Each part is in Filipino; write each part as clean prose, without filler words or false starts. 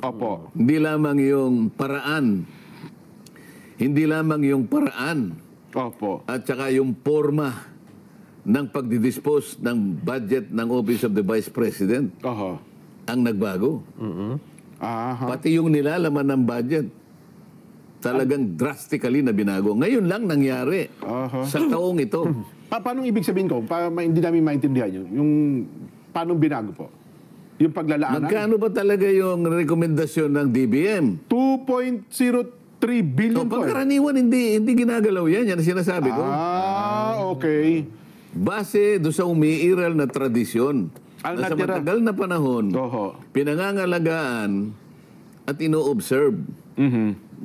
Opo. Hindi lamang yung paraan. Hindi lamang yung paraan. Opo. At saka yung forma ng pagdidispose ng budget ng Office of the Vice President Oho. ang nagbago. Aha. Pati yung nilalaman ng budget talagang drastically na binago. Ngayon lang nangyari sa taong ito. Paano ibig sabihin ko? Hindi namin maintindihan yun. Yung paano binago po? Yung paglalaanan? Magkano ba talaga yung rekomendasyon ng DBM? 2.03 billion po. Pagkaraniwan, hindi ginagalaw yan. Yan ang sinasabi ko. Okay. Base do sa umiiral na tradisyon Ang na sa natira. matagal na panahon, Oho. pinangangalagaan at ino-observe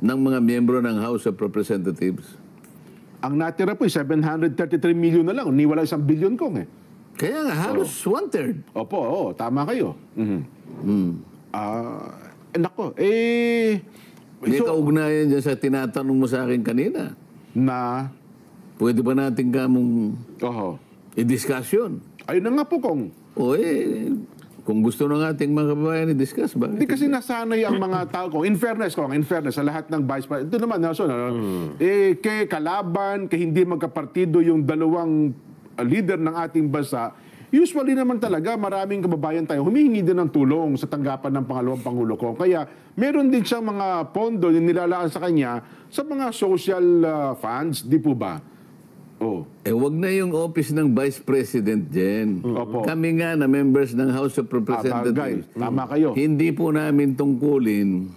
ng mga miyembro ng House of Representatives. Ang natira po, 733 million na lang. Ni wala 1 billion kong eh. Kaya nga, halos one-third. Opo, tama kayo. Nako, May kaugnayan dyan sa tinatanong mo sa akin kanina. na, Pwede ba natin kamong oho. i-discussion? Ayun na nga po kong. O kung gusto ng ating mga kababayan i-discuss, Hindi bakit? kasi nasanay ang mga tao ko. In fairness, sa lahat ng vice president. Ito naman, Nelson, kay kalaban, kay hindi magkapartido yung dalawang leader ng ating bansa, usually naman talaga maraming kababayan tayo humihingi din ng tulong sa tanggapan ng pangalawang Pangulo ko. Kaya meron din siyang mga pondo na nilalaan sa kanya sa mga social funds, di po ba? Oh. Wag na yung office ng Vice President, Jen. Opo. Kami nga na members ng House of Representatives. Tama kayo. Hindi po namin tungkulin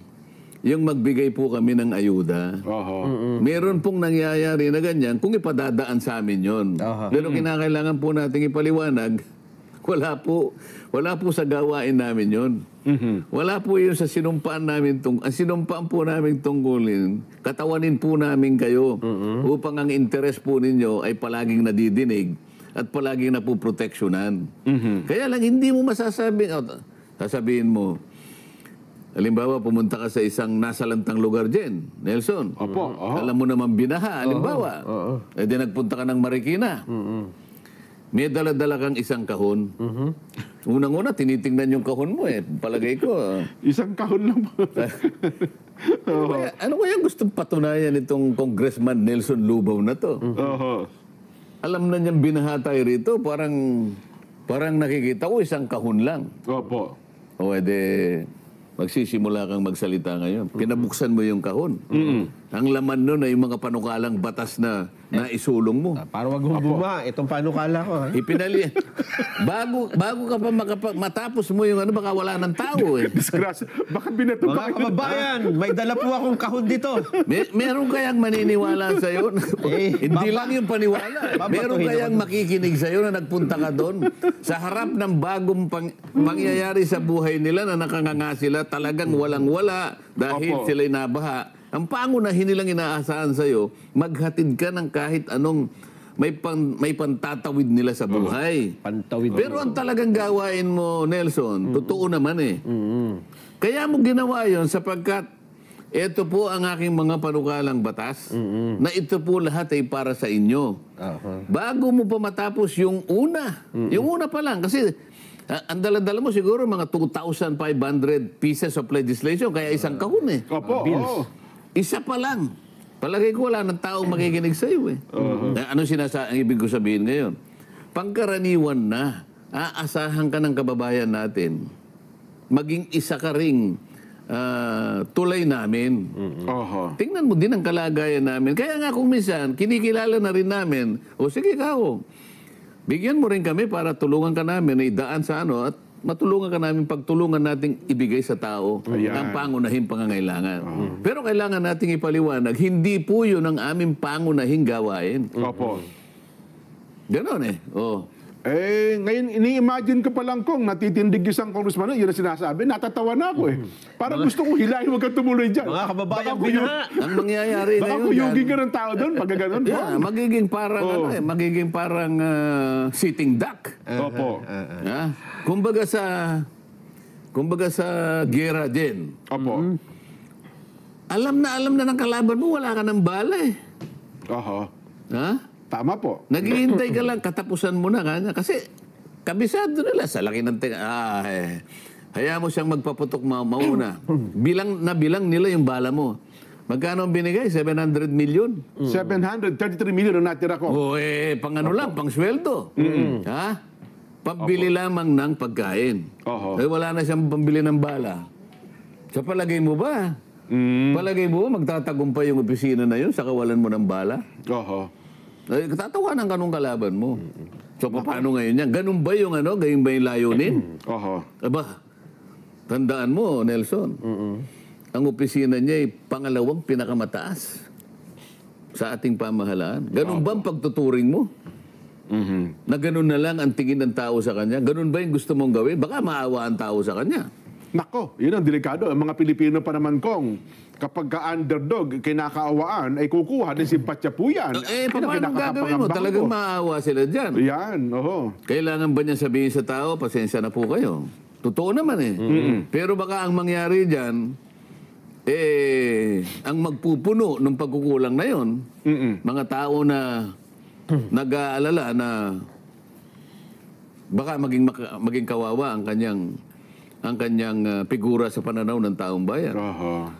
yung magbigay po kami ng ayuda. Oho. Meron pong nangyayari na ganyan kung ipadadaan sa amin yon. Pero kinakailangan po nating ipaliwanag, wala po sa gawain namin yon. Wala po yun sa sinumpaan namin. Ang sinumpaan po namin tungkulin, katawanin po namin kayo upang ang interes po ninyo ay palaging nadidinig at palaging napuproteksyonan. Kaya lang hindi mo sasabihin mo, halimbawa, pumunta ka sa isang nasalantang lugar dyan, Nelson. Opo. Alam mo naman binaha, halimbawa. E di nagpunta ka ng Marikina. May dala-dala kang isang kahon. Unang-una, tinitingnan yung kahon mo eh. Palagay ko. Isang kahon lang po. Ano kaya gustong patunayan itong Congressman Nelson Lubaw na to? Oho. Alam na niyang binaha tayo rito, parang nakikita ko isang kahon lang. Opo. O edi, magsisimula kang magsalita ngayon. Pinabuksan mo yung kahon. Ang laman nun ay yung mga panukalang batas na naisulong mo. Para wag humuma, itong panukala ko. Ha? Ipinali. bago ka pa matapos mo yung baka wala ng tao eh. Disgrasya. Baka binato Mga kababayan, may dala po akong kahon dito. Meron kayang maniniwala sa'yo? Hindi lang yung paniwala. Meron kayang makikinig sa'yo na nagpunta ka doon sa harap ng bagong pangyayari sa buhay nila na nakanganga sila, talagang walang-wala dahil sila'y nabaha. Ang pangunahin nilang inaasahan sa'yo, maghatid ka ng kahit anong may pantatawid nila sa buhay. Pantawid. Pero ang talagang gawain mo, Nelson, totoo naman eh. Kaya mo ginawa yon sapagkat ito po ang aking mga panukalang batas na ito po lahat ay para sa inyo. Bago mo pa matapos yung una. Yung una pa lang. Kasi ang dala-dala mo siguro mga 2,500 pieces of legislation kaya isang kahon eh. Opo. Isa pa lang. Palagay ko wala ng taong makikinig sa iyo eh. Ano ang ibig ko sabihin ngayon? Pangkaraniwan na, aasahan ka ng kababayan natin, maging isa ka ring tulay namin. Tingnan mo din ang kalagayan namin. Kaya nga kung minsan, kinikilala na rin namin, sige ka bigyan mo rin kami para tulungan ka namin na idaan sa at matulungan ka namin pagtulungan nating ibigay sa tao ang pangunahing pangangailangan. Pero kailangan nating ipaliwanag, hindi po yun ang aming pangunahing gawain. Opo. Ganon eh. Ngayon, ini-imagine ko pa lang kung natitindig isang congressman, yun ang sinasabi, natatawa na ako eh. Parang gusto ko hilahin, huwag kang tumuloy dyan. Mga kababayan, binaha. Ang mangyayari baka ngayon kuyugin ka ng tao doon, pag gano'n. magiging parang sitting duck. Opo. Kumbaga sa gera din. Opo. Alam na ng kalaban mo, wala ka ng bala eh. Oho. Ha? Tama po. Naghihintay ka lang, katapusan mo na kanya. Kasi kabisado nila sa laki ng Hayaan mo siyang magpaputok mauna. Bilang nila yung bala mo. Magkano ang binigay? 700 million? 733 million ang natira ko. O pang ano lang, pang sweldo. Ha? Pambili lamang ng pagkain. Oho. Wala na siyang pambili ng bala. Sa palagay mo ba? Palagay mo ba magtatagumpay yung opisina na yun sa kawalan mo ng bala? Oho. Tatawanan ka nung kalaban mo. So, paano ngayon yan? Ganun ba yung ano? Ganun ba yung layunin? Oho. Aba, tandaan mo, Nelson. Ang opisina niya ay pangalawang pinakamataas sa ating pamahalaan. Ganun ba ang pagtuturing mo? Na ganun na lang ang tingin ng tao sa kanya? Ganun ba yung gusto mong gawin? Baka maawa ang tao sa kanya. Nako, yun ang delikado. Ang mga Pilipino pa naman kong kapag ka-underdog, kinakaawaan, ay kukuha din si Patyapuyan. Paano gagawin mo? Talagang maawa sila dyan. Yan, oho. Kailangan ba niya sabihin sa tao, pasensya na po kayo? Totoo naman Pero baka ang mangyari dyan, ang magpupuno ng pagkukulang na yon, mga tao na nag-aalala na baka maging kawawa ang kanyang figura sa pananaw ng taong bayan. Oho.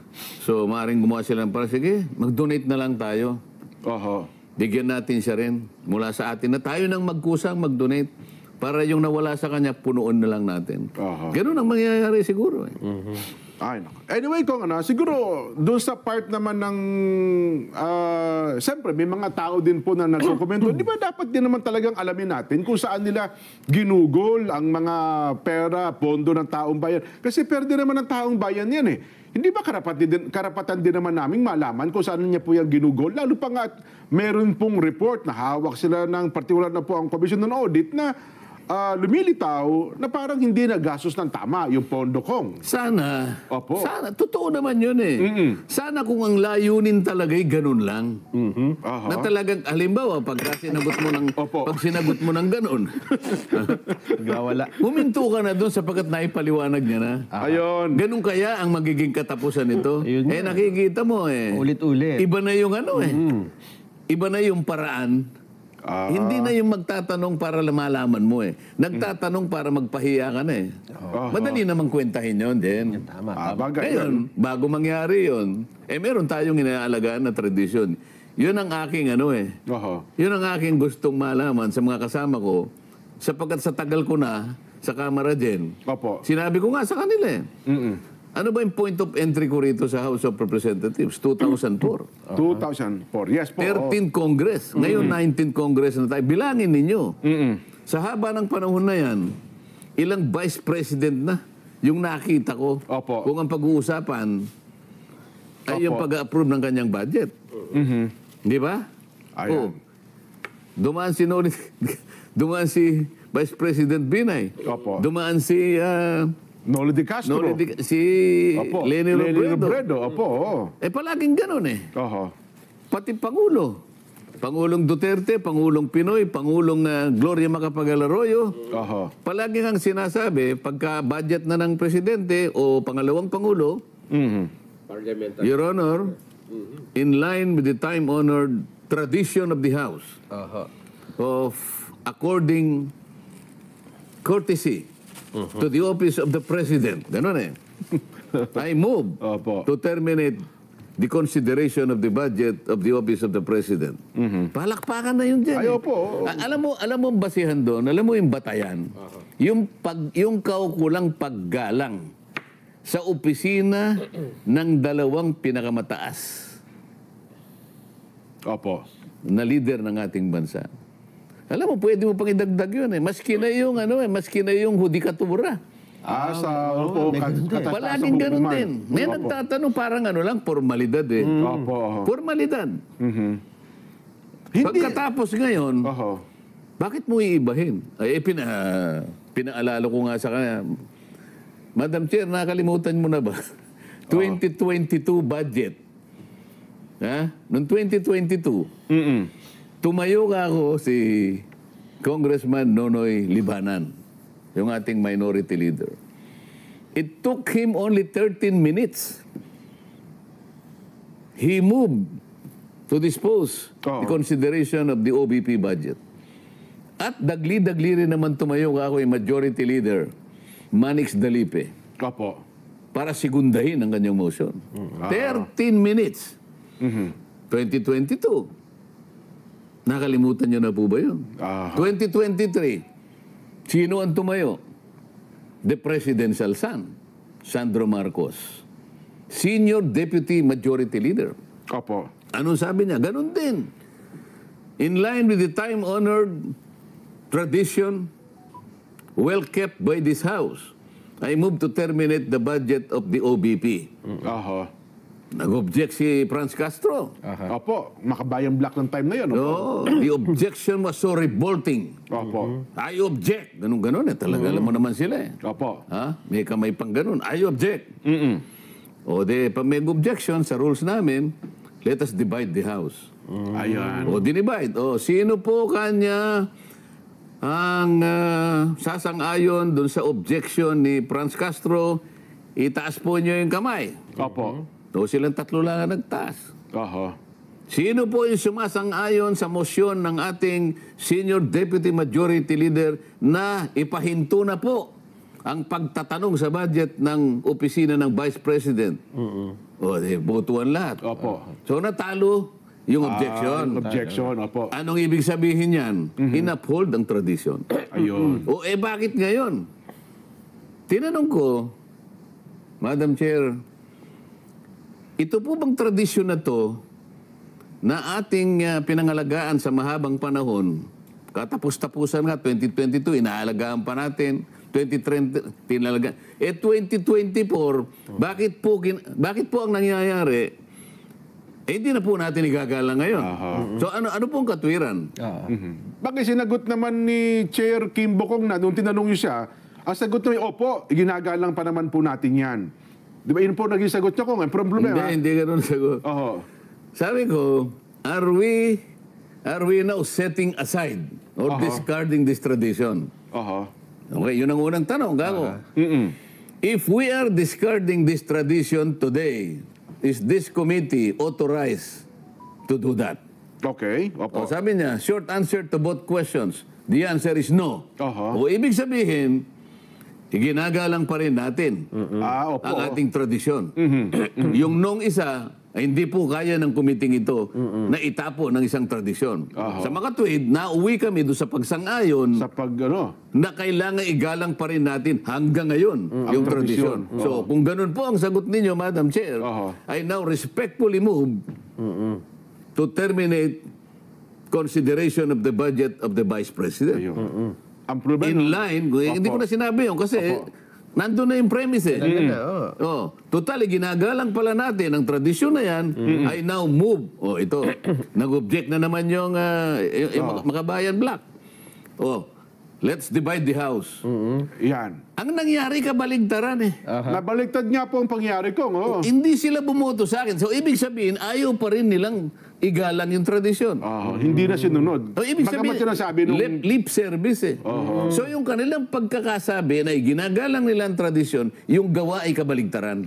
So, maaaring gumawa sila ng para, sige, mag-donate na lang tayo. Oho. Bigyan natin siya rin mula sa atin na tayo nang magkusang mag-donate para yung nawala sa kanya, punuon na lang natin. Ganun ang mangyayari siguro. Ay, nako. Anyway, siguro doon sa part naman ng siyempre may mga tao din po na nagkokomento. Di ba dapat din naman talagang alamin natin kung saan nila ginugol ang mga pera, pondo ng taong bayan. Kasi perde naman ng taong bayan yan Hindi ba karapatan din naman naming malaman kung saan niya po yung ginugol? Lalo pa nga at meron pong report na hawak sila ng particular na po ang Commission on Audit na lumilitaw na parang hindi nagastos ng tama yung pondo kong. Sana. Opo. Sana. Totoo naman yun Sana kung ang layunin talaga'y ganun lang. Na talagang, halimbawa, pag sinagot mo ng ganun, Nagwawala. huminto ka na doon sapagkat naipaliwanag niya na. Ayun. Ganun kaya ang magiging katapusan nito? Ayun nga. Nakikita mo Ulit-ulit. Iba na yung Iba na yung paraan. Hindi na yung magtatanong para malaman mo Nagtatanong para magpahiya ka na Madali namang kwentahin yun din. Tama. Bagay Ngayon, bago mangyari yun, meron tayong inaalagaan na tradisyon. Yun ang aking Oho. Yun ang aking gustong malaman sa mga kasama ko sapagkat sa tagal ko na sa Kamara din. Opo. Sinabi ko nga sa kanila Ano ba yung point of entry ko rito sa House of Representatives? 2004. 2004. Yes po. 13th Congress. Ngayon, 19th Congress na tayo. Bilangin ninyo. Sa haba ng panahon na yan, ilang Vice President na yung nakita ko. Opo. Kung ang pag-uusapan ay yung pag-approve ng kanyang budget. Di ba? Ayan. Dumaan si Vice President Binay. Opo. Dumaan si Noli de Castro. si Opo. Leni Robredo. Opo. Palaging ganun Oho. Pati Pangulo. Pangulong Duterte, Pangulong Pinoy, Pangulong Gloria Macapagal-Arroyo. Oho. Palaging ang sinasabi, pagka budget na ng presidente o pangalawang Pangulo, Your Honor, in line with the time-honored tradition of the House of according courtesy to the office of the President. Ganun I move Opo. to terminate the consideration of the budget of the office of the President. Palakpakan na yun dyan. Ay, opo. Alam mo ang basihan doon, alam mo yung batayan, yung kaukulang paggalang sa opisina ng dalawang pinakamataas na leader ng ating bansa. Alam mo, pwede mo pang idagdag yun Maski na yung hudikatura. Palaging ganun din. May nagtatanong parang lang, formalidad Formalidad. Pagkatapos ngayon, bakit mo iibahin? Pinaalala ko nga sa kanya, Madam Chair, nakalimutan mo na ba? 2022 budget. Noong 2022, tumayo ka ako si Congressman Nonoy Libanan, yung ating minority leader. It took him only 13 minutes. He moved to dispose the consideration of the OBP budget. At dagli-dagli rin naman tumayo ka ako yung majority leader, Manix Dalipe. Opo. para segundahin ang kanyang motion. 13 minutes. 2022. Nakalimutan nyo na po ba yun? 2023. Sino ang tumayo? The presidential son, Sandro Marcos. Senior Deputy Majority Leader. Opo. Anong sabi niya? Ganun din. In line with the time-honored tradition well kept by this House, I move to terminate the budget of the OBP. Aha. Nag-object si Franz Castro. Opo. Makabayang black ng time na yun. Opo. No, the objection was so revolting. Opo. I object. Ganun-ganun eh. Talaga alam mo naman sila eh. Opo. Ha? May kamay pang ganun. I object. O de, pag may objection sa rules namin, let us divide the House. Ayan. O dinivide. O sino po kanya ang sasang-ayon dun sa objection ni Franz Castro, itaas po niyo yung kamay. Opo. O silang tatlo lang ang nagtaas. Aha. Sino po yung sumasang-ayon sa motion ng ating Senior Deputy Majority Leader na ipahinto na po ang pagtatanong sa budget ng opisina ng Vice President? O, botuan lahat. Opo. So natalo yung objection. Objection. Opo. Anong ibig sabihin yan? In-uphold ang tradition. Ayun. O bakit ngayon? Tinanong ko, Madam Chair, ito po bang tradisyon na to na ating pinangalagaan sa mahabang panahon, katapos-tapusan nga, 2022, inaalagaan pa natin, 2030, pinalagaan. 2024, bakit po ang nangyayari? Hindi na po natin igagala ngayon. So ano pong katwiran? Bakit sinagot naman ni Chair Kim Bokong na nung tinanong niyo siya, ang sagot niya, opo, ginagalang pa naman po natin yan. Di ba yun po naging sagot niya ko? May problema. Hindi ganun sagot. Oho. Sabi ko, are we now setting aside or discarding this tradition? Oho. Okay, yun ang unang tanong, Gago. If we are discarding this tradition today, is this committee authorized to do that? Okay. O Opo. sabi niya, short answer to both questions. The answer is no. Aha. O ibig sabihin, ginagalang pa rin natin Opo. ang ating tradisyon. Yung nung isa, ay hindi po kaya ng kumiting ito na itapo ng isang tradisyon. Sa makatwid, nauwi kami doon sa pagsang-ayon Sa pag, na kailangan igalang pa rin natin hanggang ngayon yung tradisyon. So, kung ganun po ang sagot ninyo, Madam Chair, I now respectfully move to terminate consideration of the budget of the Vice President. ang problema, In line, hindi ko na sinabi yun kasi nandun na yung premise eh. Total, ginagalang pala natin ang tradisyon na yan, I now move. Ito, nag-object na naman yung Makabayan Black. Let's divide the House. yan. Ang nangyari kabaligtaran eh. Nabaliktad nga po ang pangyari ko. Hindi sila bumoto sa akin. So, ibig sabihin, ayaw pa rin nilang igalang yung tradisyon. Hindi na sinunod. Ibig Bagamat sabihin, sinasabi nung... lip service eh. So yung kanilang pagkakasabi na ginagalang nila ang tradisyon, yung gawa ay kabaligtaran.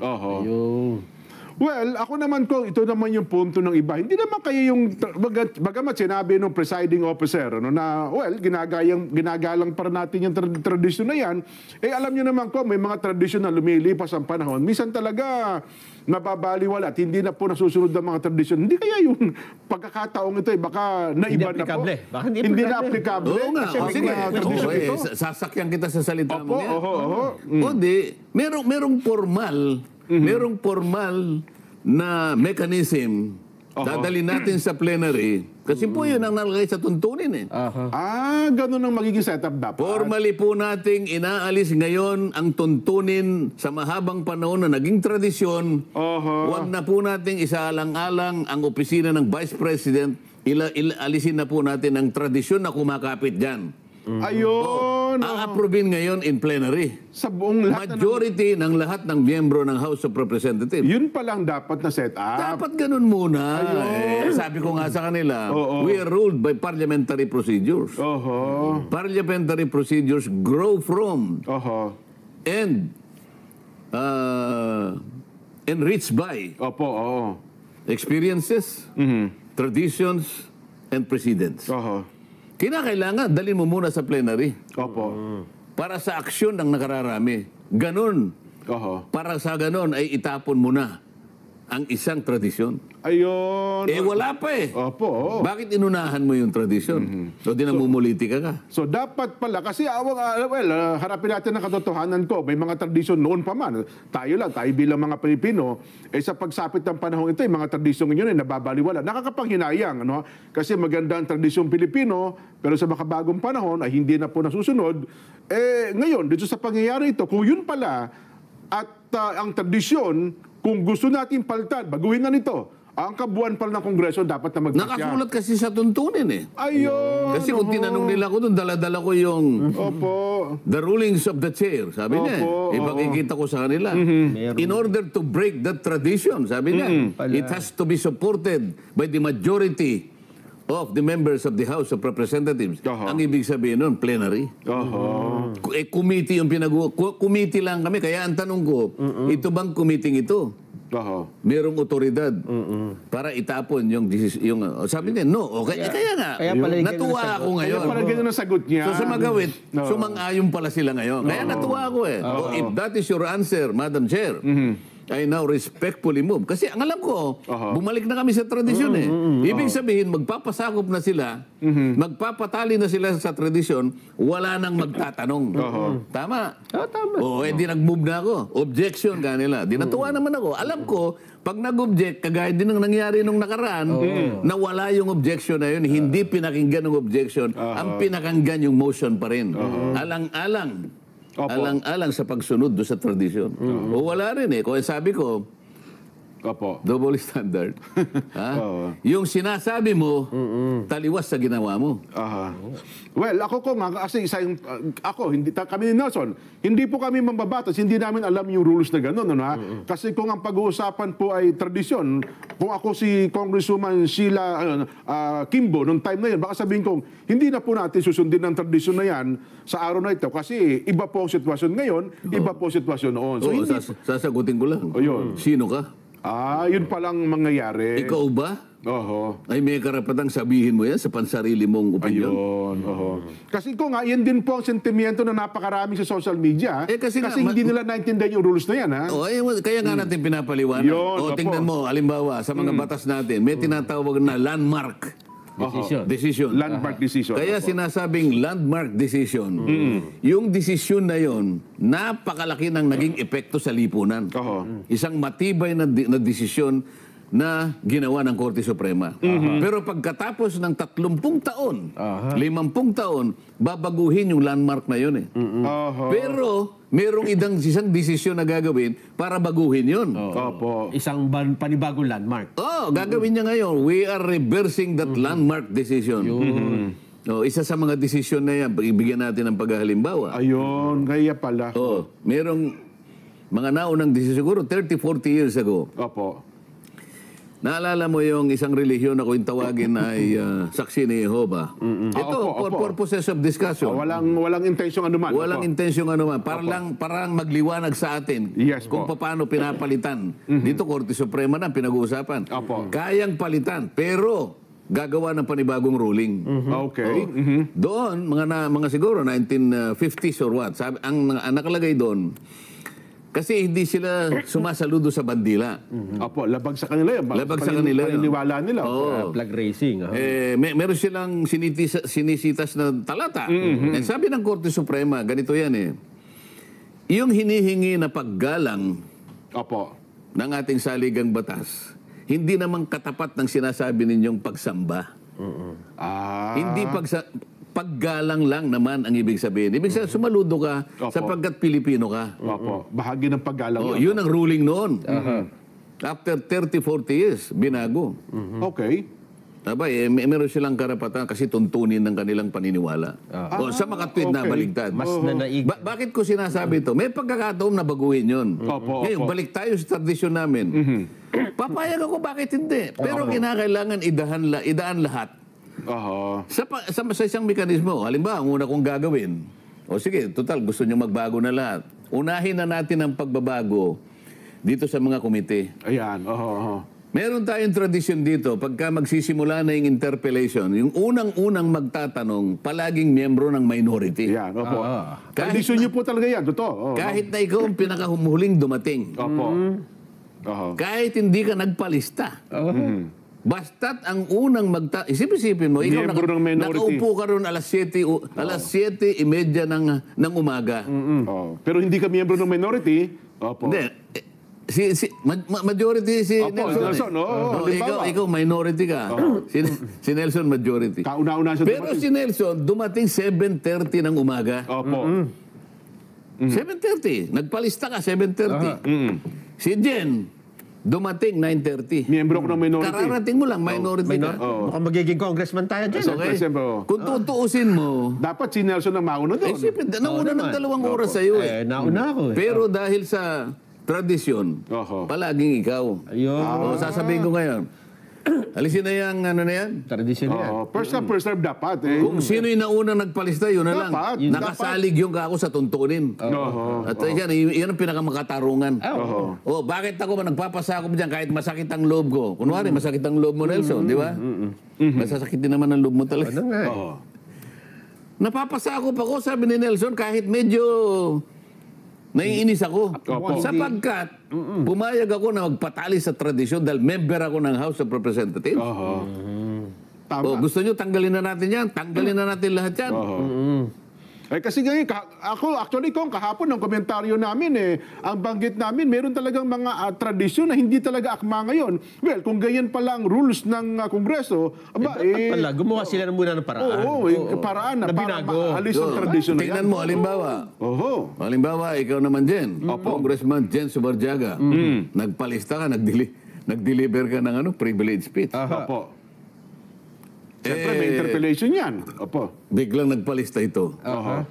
Well, ako naman ko, ito naman yung punto ng iba. Hindi naman kayo yung, bagamat sinabi ng presiding officer, na, well, ginagalang para natin yung tradisyon na yan, alam nyo naman ko, may mga tradisyon na lumilipas ang panahon. Minsan talaga, nababaliwala at hindi na po nasusunod ang mga tradisyon. Hindi kaya yung pagkakataong ito, baka naiba na po. Baka Hindi na applicable. Oo nga. Kasi may Sige. mga tradisyon ito. Sasakyan kita sa salita mo yan. Oho. O di, merong formal, merong formal na mechanism dadali natin sa plenary. Kasi po yun ang nalagay sa tuntunin eh. Ganun ang magiging setup dapat. Formally po nating inaalis ngayon ang tuntunin sa mahabang panahon na naging tradisyon. Huwag na po nating isaalang-alang ang opisina ng Vice President. Alisin na po natin ang tradisyon na kumakapit dyan. Ayun. A-approvein ngayon in plenary. Sa buong lahat Majority ng lahat ng miyembro ng House of Representatives. Yun pa lang dapat na set up. Dapat ganun muna. Sabi ko nga sa kanila, we are ruled by parliamentary procedures. Parliamentary procedures grow from and enriched by experiences, traditions, and precedents. Kinakailangan, dalhin mo muna sa plenary. Para sa aksyon ng nakararami. Ganon Oho. para sa ganon ay itapon mo na ang isang tradisyon. Ayun. Eh wala pa eh. Opo. Bakit inunahan mo yung tradisyon? O di namumulitika ka? So dapat pala, kasi harapin natin ang katotohanan ko, may mga tradisyon noon pa man. Tayo bilang mga Pilipino, sa pagsapit ng panahon ito, yung mga tradisyon ngayon ay nababaliwala. Nakakapanghinayang, ano? Kasi maganda ang tradisyon Pilipino, pero sa makabagong panahon ay hindi na po nasusunod. Ngayon, dito sa pangyayari ito, kung yun pala, at ang tradisyon, kung gusto natin palitan, baguhin na nito. Ang kabuuan pala ng Kongreso dapat na magpasya. Nakasulat kasi sa tuntunin eh. Ayun. Kasi kung tinanong nila ko doon, dala-dala ko yung Opo. the rulings of the chair. Sabi niya, Opo, ipakikita ko sa kanila. In order to break that tradition, sabi niya, it has to be supported by the majority of the members of the House of Representatives. Ang ibig sabihin nun, plenary. Committee yung committee lang kami. Kaya ang tanong ko, ito bang committee ito? Merong otoridad para itapon yung sabi niya, no. Okay, kaya nga, natuwa ako ngayon. Kaya pala ganun ang sagot niya. So sa magawit, sumang-ayon pala sila ngayon. Kaya natuwa ako eh. So, if that is your answer, Madam Chair, I now respectfully move. Kasi ang alam ko, bumalik na kami sa tradisyon eh. Ibig sabihin, magpapasakop na sila, magpapatali na sila sa tradisyon, wala nang magtatanong. Tama? Tama. Di nag-move na ako. Objection kanila. Di natuwa naman ako. Alam ko, pag nag-object, kagaya din ng nangyari nung nakaraan, na wala yung objection na yun, hindi pinakinggan ng objection, ang pinakinggan yung motion pa rin. Alang-alang. Alang-alang sa pagsunod do sa tradisyon. O wala rin eh. Kung sabi ko, double standard. Yung sinasabi mo, taliwas sa ginawa mo. Well, ako ko nga, kasi kami ni Nelson, hindi po kami mambabatas, hindi namin alam yung rules na gano'n. Kasi kung ang pag-uusapan po ay tradisyon, kung ako si Congresswoman Sheila Kimbo, nung time na yun, baka sabihin kong, hindi na po natin susundin ang tradisyon na yan sa araw na ito kasi iba po ang sitwasyon ngayon, iba po ang sitwasyon noon. So, sasagutin ko lang. Yun. Sino ka? Yun palang mangyayari. Ikaw ba? Ay may karapatang sabihin mo yan sa pansarili mong opinion? Ayun. Kasi ko nga, yan din po ang sentimiento na napakarami sa social media. Kasi hindi nila naintindihan yung rules na yan. Kaya nga natin pinapaliwanag. Tingnan mo, halimbawa, sa mga batas natin, may tinatawag na landmark. Decision. Landmark decision. Kaya sinasabing landmark decision, yung desisyon na yon, napakalaki ng naging epekto sa lipunan. Isang matibay na desisyon na ginawa ng Korte Suprema. Pero pagkatapos ng 30 taon, 50 taon, babaguhin yung landmark na yun eh. Pero merong isang desisyon na gagawin para baguhin yun. Isang panibagong landmark. Gagawin niya ngayon. We are reversing that landmark decision. Isa sa mga desisyon na yan, ibigyan natin ng paghalimbawa. Ayun, kaya pala. Merong mga naunang desisyon, siguro 30-40 years ago. Naalala mo yung isang relihiyon na kung tawagin ay saksi ni Jehovah. Ito, for purposes of discussion. Walang intensyong anuman. Walang intensyong anuman. Parang magliwanag sa atin kung paano pinapalitan. Dito, Korte Suprema na pinag-uusapan. Kayang palitan, pero gagawa ng panibagong ruling. Doon, mga siguro 1950s or what, ang nakalagay doon, kasi hindi sila sumasaludo sa bandila. Labag sa kanila yan. Labag sa kanila yan. Paniniwala nila. Flag racing. Meron silang sinisitas na talata. And sabi ng Korte Suprema, ganito yan eh. Yung hinihingi na paggalang ng ating saligang batas, hindi naman katapat ng sinasabi ninyong pagsamba. Hindi paggalang lang naman ang ibig sabihin. Ibig sabihin, sumaludo ka sapagkat Pilipino ka. Bahagi ng paggalang. Yun ang ruling noon. After 30-40 years, binago. Meron silang karapatan kasi tuntunin ng kanilang paniniwala. Sa makatwid na baligtad. Mas nanaig. Bakit ko sinasabi ito? May pagkakataon na baguhin yun. Ngayon, balik tayo sa tradisyon namin. Papayag ako, bakit hindi? Pero kinakailangan idaan lahat. Sa isang mekanismo, halimbawa, ang una kong gagawin, sige, total, gusto nyo magbago na lahat. Unahin na natin ang pagbabago dito sa mga komite. Meron tayong tradisyon dito, pagka magsisimula na yung interpellation, yung unang-unang magtatanong, palaging miyembro ng minority. Yan, opo. Kahit Tradisyon niyo po talaga yan, totoo. Kahit na ikaw ang pinakahumuling dumating. Opo. Oho. Kahit hindi ka nagpalista. Basta't ang unang isip-isipin mo, ikaw Miyembro ng minority. nakaupo ka ron alas 7:30 ng umaga. Oh. Pero hindi ka miyembro ng minority. Opo. Hindi. Majority si Opo, Nelson. Nelson, oo. Ikaw minority ka. Si Nelson majority. Kauna-una siya Pero si Nelson, dumating 7:30 ng umaga. Opo. 7:30. Nagpalista ka, 7:30. Si Jen, dumating 9:30. Miyembro ko ng minority. Kararating mo lang, minority ka. Mukhang magiging congressman tayo dyan. Siyempre, siyempre, oh. Kung tutuusin mo, Dapat si Nelson ang mauna doon. siyempre, nauna ng 2 oras sa'yo eh. Nauna ako eh. Pero dahil sa tradisyon, Oho. palaging ikaw. Ayun. O, sasabihin ko ngayon, alisin na yung ano na yan. Tradisyon yan. Oo. First come, first serve dapat. Eh. Kung sino yung nauna nagpalista, yun na lang. Dapat. Nakasalig yung kako sa tuntunin. Oho. At yan ang pinakamakatarungan. Oho. Oh, bakit ako nagpapasakop diyan kahit masakit ang loob ko? Kunwari, masakit ang loob mo, Nelson, di ba? Masasakit din naman ang loob mo talaga. Ano nga eh. Oho. Napapasakop ako, sabi ni Nelson, kahit medyo naiinis ako. Opo. Sapagkat pumayag ako na magpatali sa tradisyon dahil member ako ng House of Representatives. Oho. Tama. O, gusto nyo, tanggalin na natin yan. Tanggalin na natin lahat yan. Oho. Eh kasi ngayon, actually kung kahapon ng komentaryo namin ang banggit namin, meron talagang mga tradisyon na hindi talaga akma ngayon. Well, kung ganyan pala ang rules ng Kongreso, Pala, gumawa sila muna ng paraan. Oo, paraan na para binago. maalis ang tradisyon na yan. Tingnan mo, halimbawa. Oho. Halimbawa, ikaw naman, Jen. Congressman Jen Subarjaga. Nagpalista ka, nag-deliver ka ng privilege speech. Opo. Siyempre, may interpellation yan. Opo. Biglang nagpalista ito. Oho.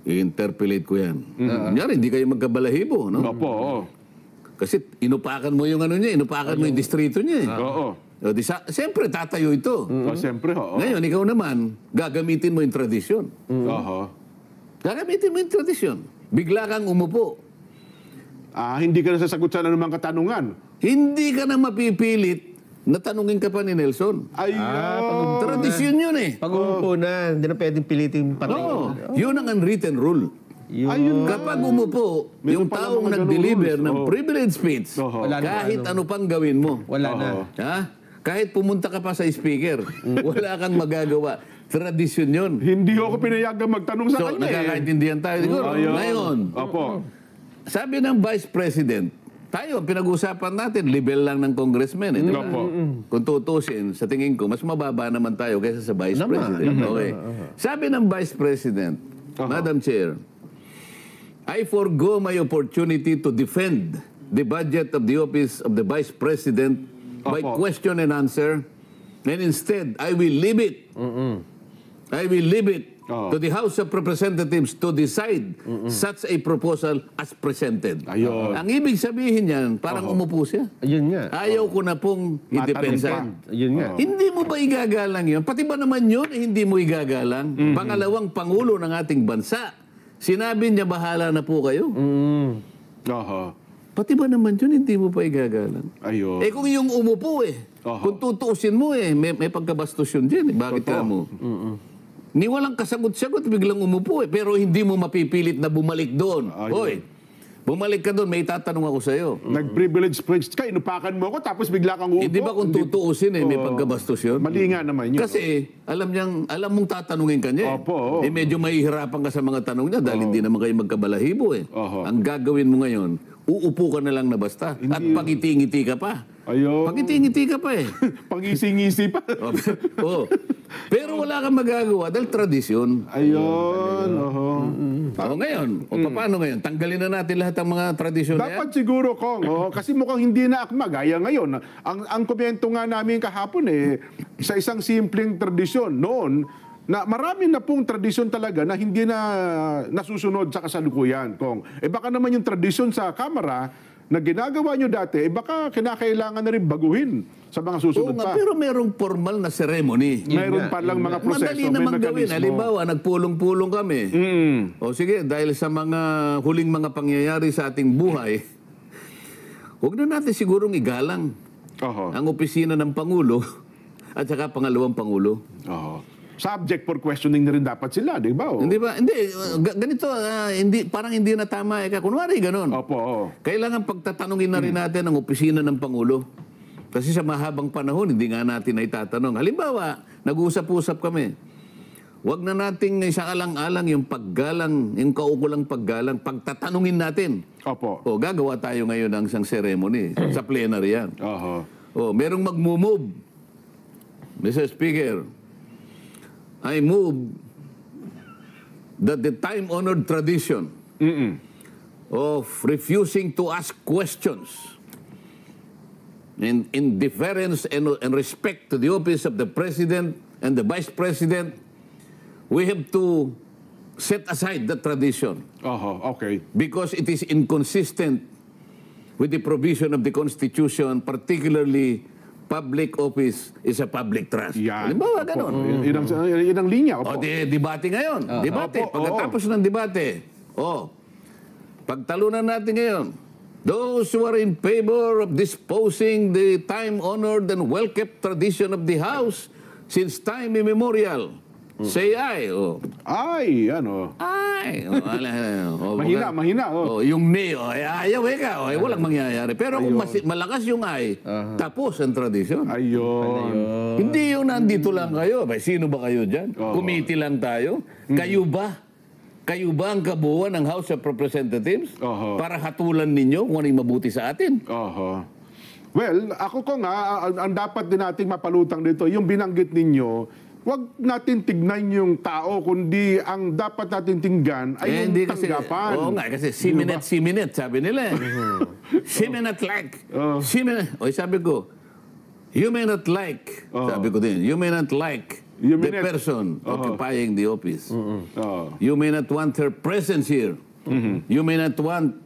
I-interpellate ko yan. Kunyari, hindi kayo magkabalahibo, no? Opo. Kasi inupakan mo yung ano niya, inupakan mo yung distrito niya. Oo. O, siyempre, tatayo ito. Siyempre, oo. Ngayon, ikaw naman, gagamitin mo yung tradisyon. Oho. Gagamitin mo yung tradisyon. Bigla kang umupo. Hindi ka nasasagot sa anumang katanungan. Hindi ka na mapipilit na tanungin ka pa ni Nelson. Ayun. Tradisyon yun eh. Pag umupo na, hindi na pwedeng piliting patay. Oo. Yun ang unwritten rule. Ayun. Kapag umupo, Meron yung pala taong mga ganung nag-deliver rules. ng Oo. privilege speech, Oo. Wala na kahit ano pang gawin mo, Wala na. ha? Kahit pumunta ka pa sa speaker, wala kang magagawa. Tradisyon yun. Hindi ako pinayagang magtanong sa So, kanya nagkakaintindihan tayo. Siguro, Ayun. ngayon, Opo. sabi ng Vice President, tayo, pinag-usapan natin, level lang ng congressman. Di ba? Opo. Kung tutusin, sa tingin ko, mas mababa naman tayo kaysa sa Vice President. Okay. Sabi ng Vice President, Madam Chair, I forgo my opportunity to defend the budget of the office of the Vice President by Opo. question and answer, and instead, I will leave it. I will leave it to the House of Representatives to decide such a proposal as presented. Ayun. Ang ibig sabihin niyan, parang umupo siya. Ayun nga. Ayaw ko na pong idepensa. Ayun nga. Hindi mo ba igagalang yun? Pati ba naman yun, hindi mo igagalang? Pangalawang Pangulo ng ating bansa. Sinabi niya, bahala na po kayo. Oho. Pati ba naman yun, hindi mo pa igagalang? Ayun. Eh kung yung umupo kung tutuusin mo may pagkabastos yun dyan. Bakit ka mo? Ni walang kasagot-sagot, biglang umupo pero hindi mo mapipilit na bumalik doon. Ayun. Hoy, bumalik ka doon, may tatanong ako sa'yo. Nag-privilege speech ka, inupakan mo ako, tapos bigla kang uupo. Hindi ba kung tutuusin may pagkabastos yun? Mali nga naman yun. Kasi alam mong tatanungin ka niya. Opo. Medyo mahihirapan ka sa mga tanong niya dahil hindi naman kayo magkabalahibo Oho. Ang gagawin mo ngayon, uupo ka na lang na basta. At pangiti-ngiti ka pa. Ayun. Pangiti-ngiti ka pa eh. Pangisi-ngisi pa. Oh. Pero wala kang magagawa dahil tradisyon. Ayun. Oho. Ngayon, paano ngayon? Tanggalin na natin lahat ng mga tradisyon na yan? Dapat siguro, Kong, kasi mukhang hindi na akma. Gaya ngayon, ang komento nga namin kahapon sa isang simpleng tradisyon noon, na marami na pong tradisyon talaga na hindi na nasusunod sa kasalukuyan, Kong. Baka naman yung tradisyon sa Kamara na ginagawa nyo dati, baka kinakailangan na rin baguhin sa mga susunod Oo nga, pa. pero merong formal na ceremony. Mayroon pa lang mga proseso, Madali may naman gawin. mekanismo. Halimbawa, nagpulong-pulong kami. O sige, dahil sa mga huling mga pangyayari sa ating buhay, huwag na natin sigurong igalang. Oho. ang opisina ng Pangulo at saka pangalawang Pangulo. Oho. Subject for questioning na rin dapat sila, di ba? Oh. Hindi ba? Hindi. Ganito, hindi, parang hindi na tama. Kunwari, ganun. Opo, oh. Kailangan pagtatanungin na rin natin ang opisina ng Pangulo. Kasi sa mahabang panahon, hindi nga natin na itatanong. Halimbawa, nag-uusap-usap kami. Huwag na nating isang-alang-alang yung paggalang, yung kaukulang paggalang, pagtatanungin natin. Opo. O, gagawa tayo ngayon ng isang ceremony sa plenary yan. Oho. O, merong mag-move. Mr. Speaker, I move that the time-honored tradition of refusing to ask questions in deference and respect to the office of the President and the Vice President, we have to set aside that tradition Oho, okay. because it is inconsistent with the provision of the Constitution, particularly public office is a public trust. Yan. Halimbawa, Opo. ganon. Yun ang linya. O, Opo. debate ngayon. Debate. Opo, Pagkatapos ng debate, pagtalunan natin ngayon, those who are in favor of disposing the time-honored and well-kept tradition of the House since time immemorial, say aye. O. Ay, ano. Ay. O, Mahina. O, yung nay, ayaw ka. Walang mangyayari. Pero kung malakas yung ay, tapos ang tradisyon. Ayun. Hindi yung nandito lang kayo. Sino ba kayo dyan? Committee lang tayo? Kayo ba? Kayo ba ang kabuuan ng House of Representatives? Para hatulan ninyo kung ano yung mabuti sa atin? Oho. Well, ako ko nga, ang dapat din nating mapalutang dito, yung binanggit ninyo, wag natin tignan yung tao, kundi ang dapat natin tingnan ay yung tanggapan. Oo nga, kasi siminate, sabi nila. Siminate like. Sabi ko, you may not like, sabi ko din, you may not like the person occupying the office. You may not want her presence here. You may not want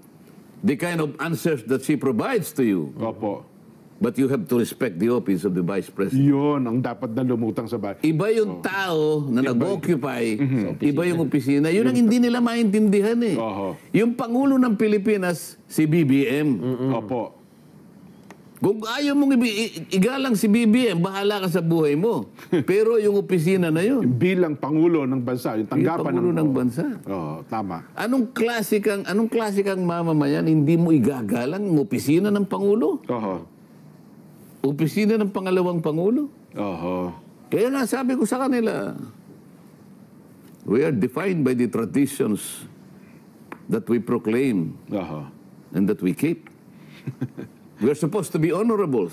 the kind of answers that she provides to you. Opo. But you have to respect the office of the Vice President. Yun ang dapat na lumutang sa bahay. Iba yung tao na nag-occupy, iba yung opisina. Yun ang hindi nila maintindihan eh. Yung Pangulo ng Pilipinas, si BBM. Opo. Kung ayaw mong igalang si BBM, bahala ka sa buhay mo. Pero yung opisina na yun. Bilang Pangulo ng bansa, yung tanggapan Pangulo ng bansa. Tama. Anong klasikang mamamayan, hindi mo igagalang ang opisina ng Pangulo? Opisina ng pangalawang Pangulo? Kaya nga sabi ko sa kanila, we are defined by the traditions that we proclaim and that we keep. We are supposed to be honorables.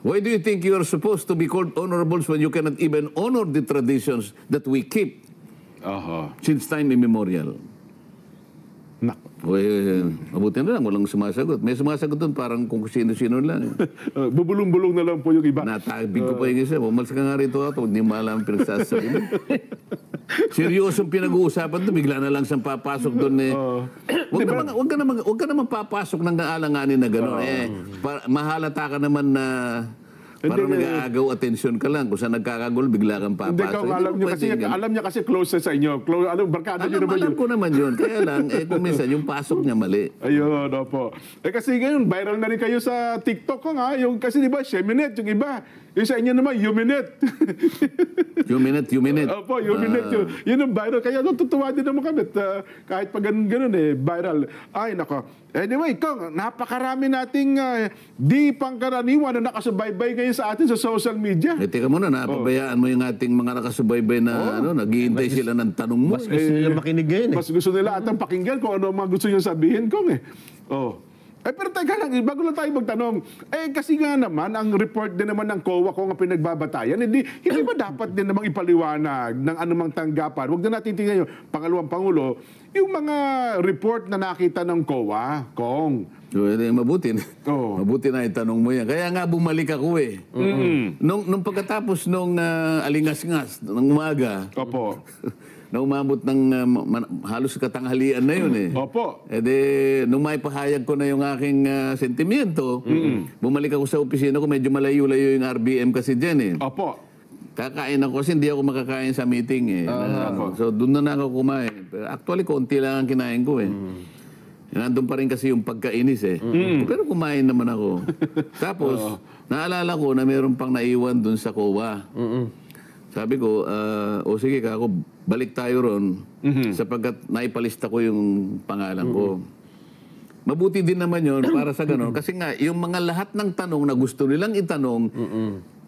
Why do you think you are supposed to be called honorables when you cannot even honor the traditions that we keep since time immemorial? Mabuti na lang, walang sumasagot. May sumasagot doon, parang kung sino-sino lang. Bubulong-bulong na lang po yung iba. Natabig ko pa yung isa. Umalis ka nga rito ako, hindi mo alam ang pinagsasabi mo. Seryosong pinag-uusapan doon, bigla na lang siyang papasok doon eh. Huwag ka naman papasok ng alanganin na gano'n. Mahalata ka naman na parang nag-aagaw atensyon ka lang. Kung saan nagkakagulo, bigla kang papasok. Hindi, alam niya kasi close sa inyo. Barkada niyo naman yun. Alam ko naman yun. Kaya lang, kung minsan, yung pasok niya mali. Ayun, opo. Kasi ngayon, viral na rin kayo sa TikTok ko nga. Kasi di ba, Sheminate, yung iba. Yung sa inyo naman, Yuminate. Yuminate. Opo, Yuminate. Yun ang viral. Kaya tutuwa din naman kami. Kahit pa ganun viral. Ay, nako. Anyway, Kong, napakarami nating di pangkaraniwan na nakasubaybay ngayon sa atin sa social media. Teka muna, napabayaan mo yung ating mga nakasubaybay na naghihintay sila ng tanong mo. Mas gusto nila makinig ngayon eh. Mas gusto nila atang pakinggan kung ano mga gusto nyo sabihin, Kong eh. Pero teka lang, bago lang tayo magtanong, kasi nga naman, ang report din naman ng COA kung ang pinagbabatayan, hindi ba dapat din namang ipaliwanag ng anumang tanggapan? Huwag na natin tingnan yung pangalawang Pangulo, yung mga report na nakita ng COA, Kong. Mabuti na itanong mo yan. Kaya nga bumalik ako eh. Nung pagkatapos nung alingas-ngas, ng umaga, na umabot ng halos katanghalian na yun eh. Opo. Nung may pahayag ko na yung aking sentimiento, bumalik ako sa opisina ko, medyo malayo-layo yung RBM kasi dyan eh. Opo. Kakain ako kasi hindi ako makakain sa meeting eh. So doon na ako kumain. Pero actually, konti lang ang kinain ko eh. Nandun pa rin kasi yung pagkainis eh. Pero kumain naman ako. Tapos, naalala ko na meron pang naiwan dun sa COA. Sabi ko, o sige kako, balik tayo ron sapagkat naipalista ko yung pangalan ko. Mabuti din naman yon para sa ganon. Kasi nga, yung mga lahat ng tanong na gusto nilang itanong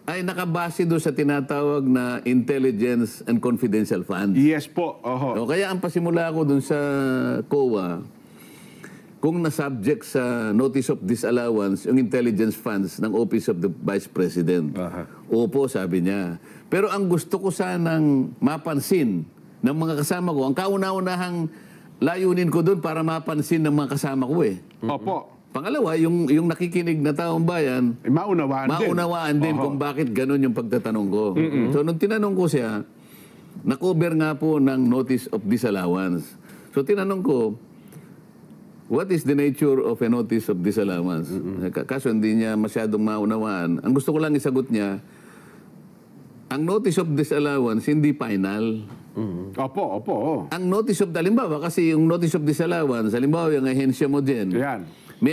ay nakabase doon sa tinatawag na Intelligence and Confidential Funds. Yes po. Oho. O, kaya ang pasimula ko dun sa COA, kung na-subject sa Notice of Disallowance yung intelligence funds ng Office of the Vice President. Opo, sabi niya. Pero ang gusto ko sanang mapansin ng mga kasama ko, ang kauna-unahang layunin ko doon para mapansin ng mga kasama ko eh. Opo. Pangalawa, yung nakikinig na taong bayan, Maunawaan din. kung bakit ganun yung pagtatanong ko. So, nung tinanong ko siya, na-cover nga po ng Notice of Disallowance. So, tinanong ko, what is the nature of a Notice of Disallowance? Kaso hindi niya masyadong maunawaan. Ang gusto ko lang isagot niya, ang Notice of Disallowance hindi final. Opo. Ang Notice of, halimbawa, kasi yung Notice of Disallowance, halimbawa yung ahensya mo dyan, Yan.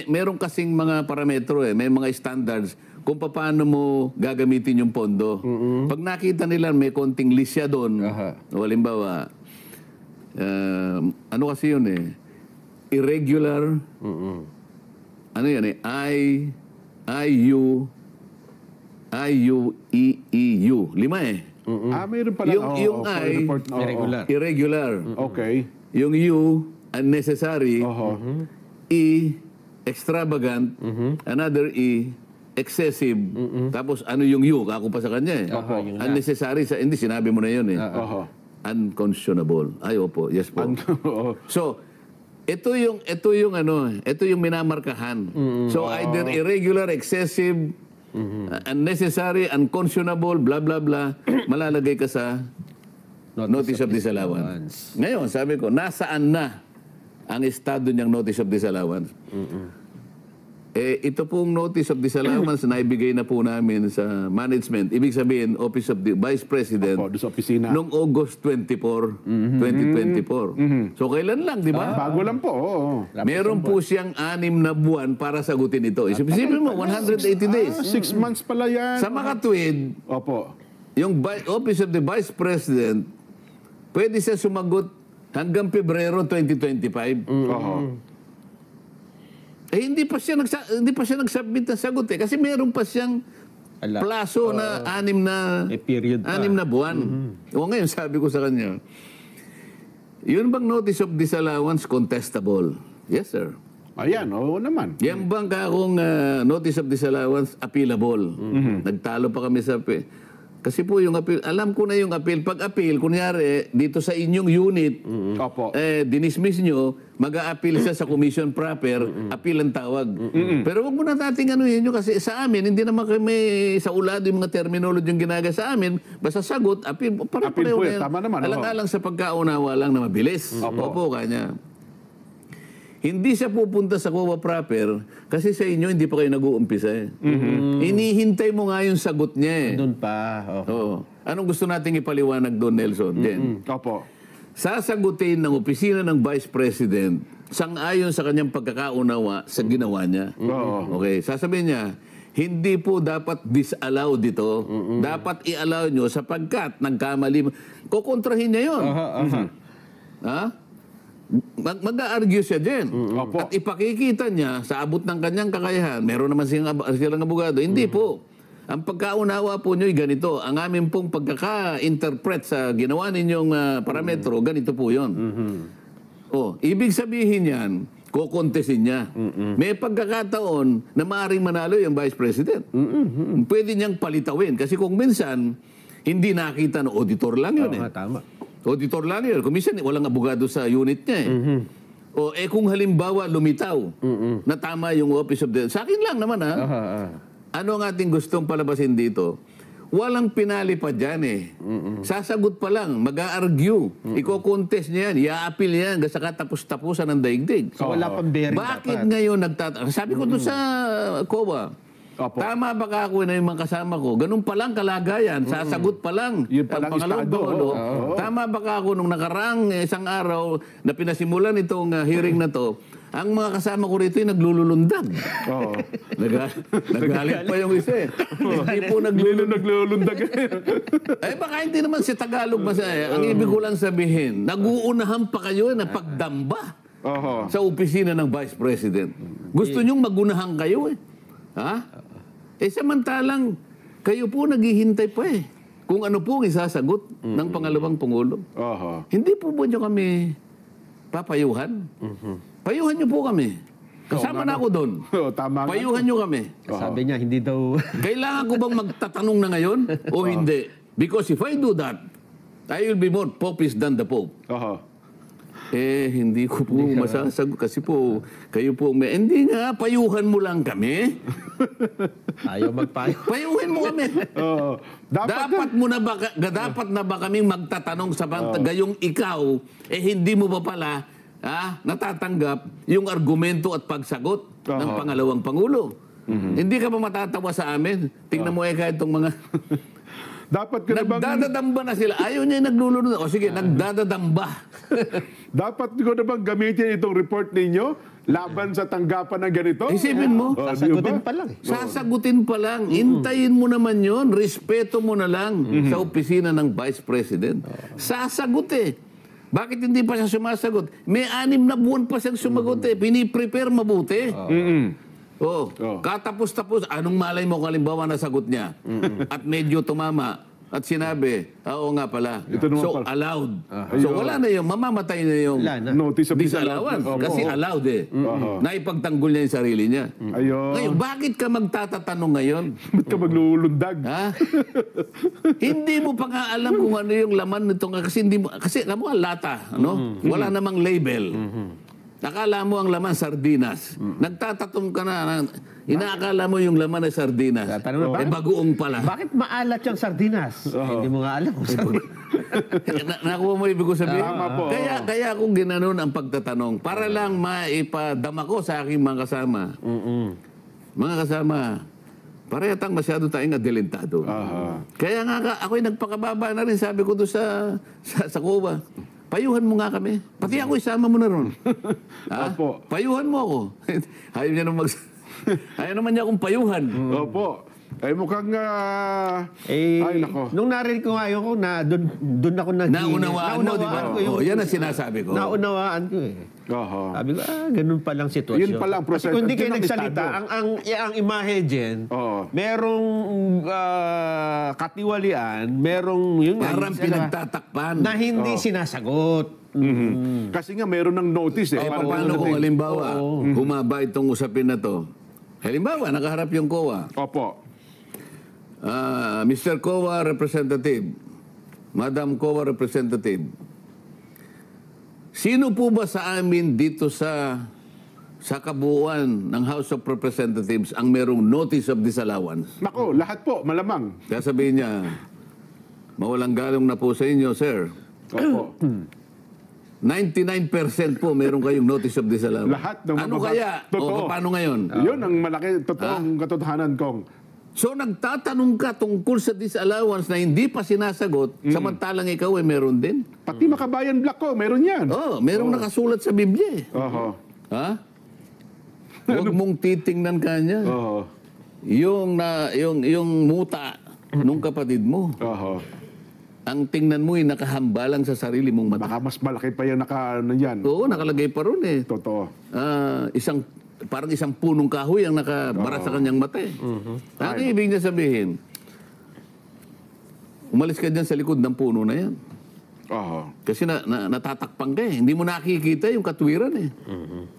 meron kasing mga parametro may mga standards kung paano mo gagamitin yung pondo. Pag nakita nila may konting lisya doon, o halimbawa, ano kasi yun irregular, ano yan IUEEU. 5 Mayroon pala. Yung I, irregular. Okay. Yung U, unnecessary. E, extravagant. Another E, excessive. Tapos ano yung U? Kako pa sa kanya unnecessary. Hindi, sinabi mo na yun unconscionable. Ay, opo. Yes po. So, ito yung minamarkahan. So, either irregular, excessive, unnecessary, unconscionable, blah, blah, blah, malalagay ka sa Notice of Disallowance. Ngayon, sabi ko, nasaan na ang estado niyang Notice of Disallowance? Ito pong Notice of Disallowance na ibigay na po namin sa management. Ibig sabihin, Office of the Vice President Sa opisina. noong August 24, 2024. So, kailan lang, di ba? Bago lang po. Meron po siyang 6 na buwan para sagutin ito. Isipin mo, 180 days. 6 months pala yan. Sa makatwid, Opo. yung Office of the Vice President, pwede siya sumagot hanggang Pebrero 2025. Hindi pa siya nag-submit ng sagot kasi meron pa siyang plaso na 6 na period pa. 6 na buwan. O ngayon sabi ko sa kanya, yun bang Notice of Disallowance contestable? Yes, sir. Ayan, oo naman. Yan bang kakong Notice of Disallowance appealable? Nagtalo pa kami sa kasi po yung appeal, alam ko na yung appeal. Pag appeal, kunyari, dito sa inyong unit, Opo. dinismiss nyo, mag-a-appeal siya sa commission proper, appeal ang tawag. Pero wag mo na natin ano yun kasi sa amin, hindi naman kami sa ulado yung mga terminology yung ginagawa sa amin, basta sagot, appeal. Appeal po, tama naman. Alang-alang sa pagkaunawa lang na mabilis. Opo, kanya. Hindi siya pupunta sa COA proper kasi sa inyo hindi pa kayo nag-uumpisa Inihintay mo nga yung sagot niya Doon pa. Oo. Anong gusto nating ipaliwanag doon, Nelson? Opo. Sasagutin ng opisina ng Vice President sang-ayon sa kanyang pagkakaunawa sa ginawa niya. Okay. Sasabihin niya, hindi po dapat disallow dito. Dapat i-allow nyo sapagkat nagkamali. Kukontrahin niya yun. Mag-a-argue siya dyan. At ipakikita niya sa abot ng kanyang kakayahan, meron naman silang abogado. Hindi po. Ang pagkaunawa po nyo ay ganito. Ang amin pong pagkaka-interpret sa ginawa ninyong parametro, ganito po yun. Ibig sabihin yan, kukontesin niya. May pagkakataon na maaaring manalo yung Vice President. Pwede niyang palitawin. Kasi kung minsan, hindi nakita ng auditor lang yun Tama. Auditor lang yun. Kung minsan, walang abogado sa unit niya kung halimbawa lumitaw na tama yung Office of the... Sa akin lang naman Ano ang ating gustong palabasin dito? Walang pinali pa dyan Sasagot pa lang, mag-a-argue. Iko-contest niya yan, i-a-appeal yan, sa katapos-tapusan ng daigdig. So wala pang bearing Bakit ngayon sabi ko doon sa COA, tama ba ka ako na yung mga kasama ko? Ganun pa lang kalagayan. Sasagot pa lang. Yun pa lang estado. Tama ba ka ako nung nakaraang isang araw na pinasimulan itong hearing na to? ang mga kasama ko rito ay naglululundag. Oo. Nagalit pa yung isa eh. Hindi po Naglulundag. Eh baka hindi naman si Tagalog masaya. Ang ibig ko lang sabihin, naguunahan pa kayo na pagdamba Oo. sa opisina ng Vice President. Gusto nyong magunahan kayo eh. Ha? Eh samantalang, kayo po naghihintay pa eh. Kung ano po ang isasagot ng pangalawang Pangulo. Oo. Hindi po ba nyo kami papayuhan? Payuhan nyo po kami. Kasama na ako doon. Oo, tama nga. Payuhan nyo kami. Sabi niya, hindi daw... Kailangan ko bang magtatanong na ngayon o hindi? Because if I do that, I will be more popist than the Pope. Oo. Eh, hindi ko po masasagot kasi po, kayo po, hindi nga, payuhan mo lang kami. Ayaw magpayo. Payuhin mo kami. Oo. Dapat na ba kaming magtatanong sa gayong ikaw, hindi mo ba pala natatanggap yung argumento at pagsagot ng pangalawang Pangulo? Hindi ka ba matatawa sa amin? Tingnan mo kahit itong mga... Dapat ko na bang... Nagdadadamba na sila. Ayaw niya naglulunod. O sige, nagdadadamba. Dapat ko na bang gamitin itong report ninyo laban sa tanggapan ng ganito? Isipin mo. Sasagutin pa lang. Sasagutin pa lang. Hintayin mo naman yon. Respeto mo na lang sa opisina ng Vice President. Sasagot eh. Bakit hindi pa siya sumasagot? May 6 na buwan pa siyang sumagot eh. Piniprepare mabuti. Katapos-tapos, anong malay mo kung halimbawa nasagot niya? At medyo tumama. At sinabi, oo nga pala. So, allowed. So, wala na yung, mamamatay na yung Notice of disallowance. Kasi allowed eh. Naipagtanggol niya yung sarili niya. Ayun. Ngayon, bakit ka magtatatanong ngayon? Ba't ka maglulundag? Ha? Hindi mo pa nga alam kung ano yung laman nito. Kasi alam mo, lata. No? Wala namang label. Nakala mo ang laman sardinas. Nagtatatom ka na. Inaakala mo yung laman ay sardinas. Bagoong pala. Bakit maalat yung sardinas? Hindi mo nga alam kung sardinas. Nakuha mo ibig ko sabihin? Tama po. Kaya akong ginanon ang pagtatanong para lang maipadama ko sa aking mga kasama. Mga kasama, parehang masyado tayong adelentado. Kaya nga ako'y nagpakababa na rin, sabi ko doon sa Cuba. Payuhan mo nga kami. Pati ako isama mo na ron. Opo. Payuhan mo ako. Ayaw niya ayaw naman niya akong payuhan. Opo. Ay mukhang... ay, nako. Nung narinig ko nga yun, doon ako Naunawaan mo, di ba? Yan ang sinasabi ko. Naunawaan ko eh. Sabi ko, ganun pa lang sitwasyon. Yun pa lang proseso. Kasi kung hindi kayo nagsalita, ang imahe dyan, merong katiwalian, merong... Parang pinagtatakpan. Na hindi sinasagot. Kasi nga meron ng notice eh. Paano kung halimbawa, humaba itong usapin na to? Halimbawa, nakaharap yung COA. Opo. Mr. COA Representative, Madam COA Representative, sino po ba sa amin dito sa kabuuan ng House of Representatives ang merong notice of disallowance? Nako, lahat po, malamang. Kaya sabihin niya, mawalang galong na po sa inyo, sir. Opo. 99% po meron kayong notice of disallowance. Lahat ng ano kaya? O paano ngayon? Yun ang malaki, totoong katotohanan kong. So nagtatanong ka tungkol sa disallowance na hindi pa sinasagot, samantalang ikaw ay meron din? Pati Makabayan Black ko, meron yan. Merong nakasulat sa Biblia eh. Ha? Huwag mong titingnan kanya. Yung muta nung kapatid mo. Ang tingnan mo ay nakahambalang sa sarili mong mata. Baka mas malaki pa yung yan. Oo, nakalagay pa ron eh. Totoo. Parang isang punong kahoy ang nakabara sa kanyang mata eh. Ano ibig niya sabihin? Umalis ka dyan sa likod ng puno na yan. Kasi natatakpan ka eh. Hindi mo nakikita yung katwiran eh.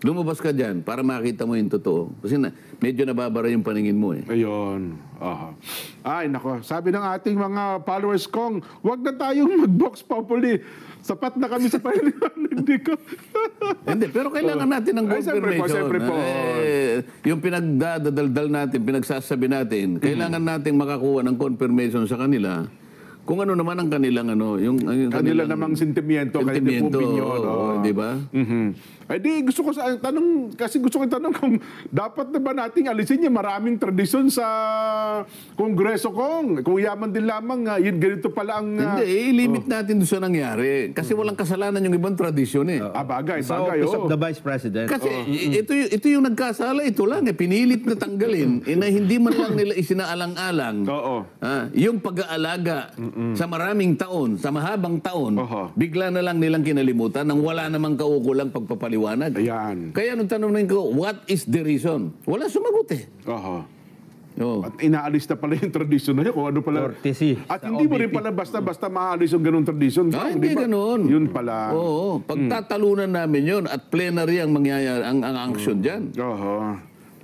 Lumabas ka dyan para makita mo yung totoo. Kasi medyo nababara yung paningin mo eh. Ayun. Ay, nako. Sabi ng ating mga followers kong, wag na tayong mag-box populi. Sapat na kami sa hindi ko. Hindi, pero kailangan natin ng confirmation. Siyempre po. Yung pinagdadaldal natin, pinagsasabi natin, kailangan nating makakuha ng confirmation sa kanila. Kung ano naman ang kanilang yung kanila namang sentimiento, opinion, di ba? Ay di, gusto ko tanong, kasi gusto ko tanong kung dapat na ba nating alisin yung maraming tradisyon sa Kongreso kung yaman din lamang, yun ganito pala ang... Hindi, i-limit natin doon sa nangyari. Kasi walang kasalanan yung ibang tradisyon eh. bagay, Sa bagay. office of the Vice President. Kasi ito yung nagkasala, ito lang eh. Pinilit na tanggalin, na hindi man lang nila isinaalang-alang. Oo. Yung pag-aalaga sa maraming taon, sa mahabang taon, bigla na lang nilang kinalimutan nang wala namang kaukulang pagpapaliwanag. Ayan. Kaya nung tanongin ko, what is the reason? Wala sumagot eh. At inaalis na pala yung tradisyon na yun, kung ano pala. Courtesy At sa hindi mo OBP. rin pala basta maalis yung ganung tradisyon. Hindi ganun. Yun pala. Oo. Pagtatalunan namin yun at plenary ang mangyayari, ang action dyan.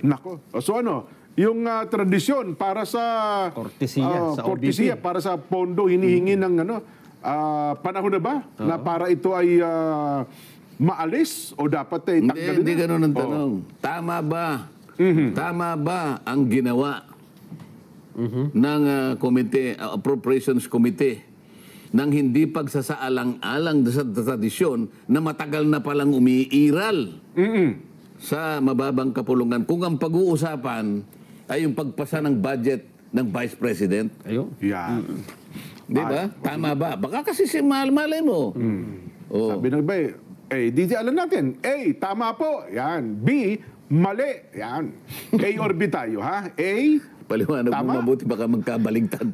Nako. So ano, yung tradisyon para sa... Kortesiya sa kortesiya OBP. para sa pondo, hinihingi ng panahon na ba? Na para ito ay maalis o dapat ay tanggalin Hindi na? ganun ang tanong. Tama ba? Tama ba ang ginawa ng Appropriations Committee ng hindi pagsasaalang-alang sa tradisyon na matagal na palang umiiral sa mababang kapulungan kung ang pag-uusapan ay yung pagpasa ng budget ng Vice President? Ayun. Yan. Di ba? Tama ba? Baka kasi si malay mo. Sabi ng iba di alam natin. A, tama po. Yan. B, mali. Yan. A or B tayo, ha? A, Paliwanag tama. mo mabuti, baka magkabaligtad.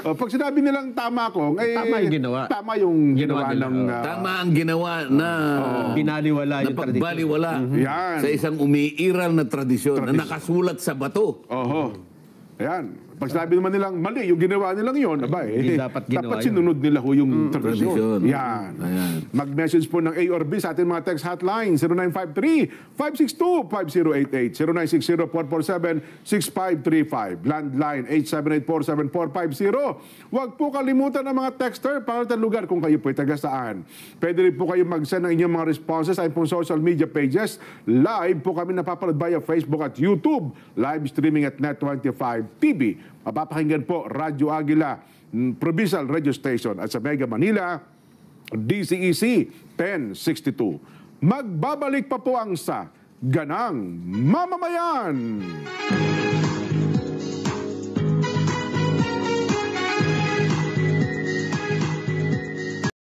Pag sinabi nilang tama ko, Tama yung ginawa. Tama yung ginawa Ginawa ng... Tama ang ginawa na Binaliwala na yung tradisyon. pagbaliwala Yan. sa isang umiiral na tradisyon na nakasulat sa bato. Ayan. Pag sinabi naman nilang mali, yung ginawa nilang yun, Hindi dapat ginawa yun. sinunod nila yung tradisyon. Tradisyon. Yan. Ayan. Mag-message po ng A or B sa ating mga text hotline, 0953-562-5088, 0960-447-6535, landline 878-474-50. Huwag po kalimutan ng mga texter para ng lugar kung kayo po ay taga saan. Pwede rin po kayo mag-send ng inyong mga responses sa pong social media pages. Live po kami napapanood via Facebook at YouTube. Live streaming at Net25 TV. Mapapakinggan po Radyo Agila, Provincial Radio Station at sa Mega Manila, DCEC 1062. Magbabalik pa po ang sa Ganang Mamamayan!